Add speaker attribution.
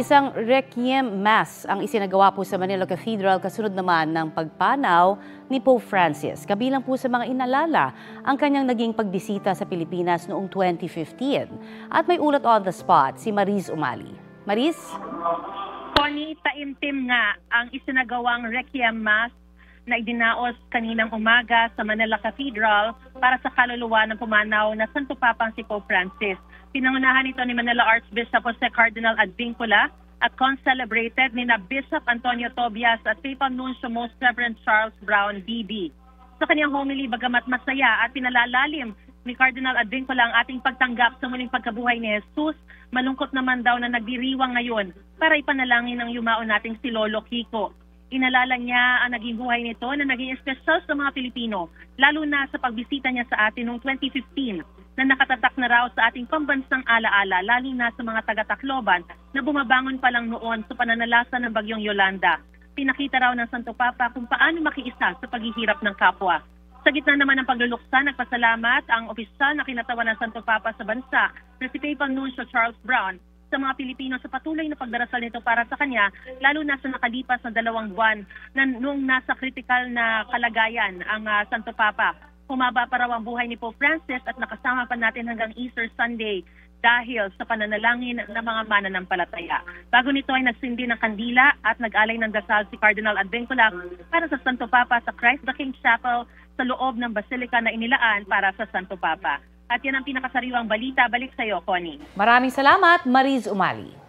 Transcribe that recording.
Speaker 1: Isang Requiem Mass ang isinagawa po sa Manila Cathedral kasunod naman ng pagpanaw ni Pope Francis. Kabilang po sa mga inalala ang kanyang naging pagbisita sa Pilipinas noong 2015. At may ulat on the spot si Mariz Umali. Mariz?
Speaker 2: Connie, taimtim nga ang isinagawang Requiem Mass na idinaos kaninang umaga sa Manila Cathedral para sa kaluluwa ng pumanaw na Santo Papang si Pope Francis. Pinangunahan ito ni Manila Archbishop Jose Cardinal Advincula at con-celebrated ni na Bishop Antonio Tobias at Papal Nuncio Most Reverend Charles Brown, BB. Sa kanyang homily, bagamat masaya at pinalalalim ni Cardinal Advincula ang ating pagtanggap sa muling pagkabuhay ni Jesus, malungkot naman daw na nagdiriwang ngayon para ipanalangin ang yumao nating si Lolo Kiko. Inalala niya ang naging buhay nito na naging espesyal sa mga Pilipino, lalo na sa pagbisita niya sa atin noong 2015 na nakatatak na raw sa ating pambansang alaala, lalo na sa mga taga-Tacloban na bumabangon pa lang noon sa pananalasa ng bagyong Yolanda. Pinakita raw ng Santo Papa kung paano makiisa sa paghihirap ng kapwa. Sa gitna naman ng pagluluksa, nagpasalamat ang opisyal na kinatawan ng Santo Papa sa bansa na si Papal Nuncio Charles Brown sa mga Pilipino sa patuloy na pagdarasal nito para sa kanya, lalo na sa nakalipas na 2 buwan na noong nasa kritikal na kalagayan ang Santo Papa. Humaba pa raw ang buhay ni Pope Francis at nakasama pa natin hanggang Easter Sunday dahil sa pananalangin ng mga mananampalataya. Bago nito ay nagsindi ng kandila at nag-alay ng dasal si Cardinal Advincula para sa Santo Papa sa Christ the King Chapel sa loob ng basilika na inilaan para sa Santo Papa. At yan ang pinakasariwang balita. Balik sa iyo, Connie.
Speaker 1: Maraming salamat, Mariz Umali.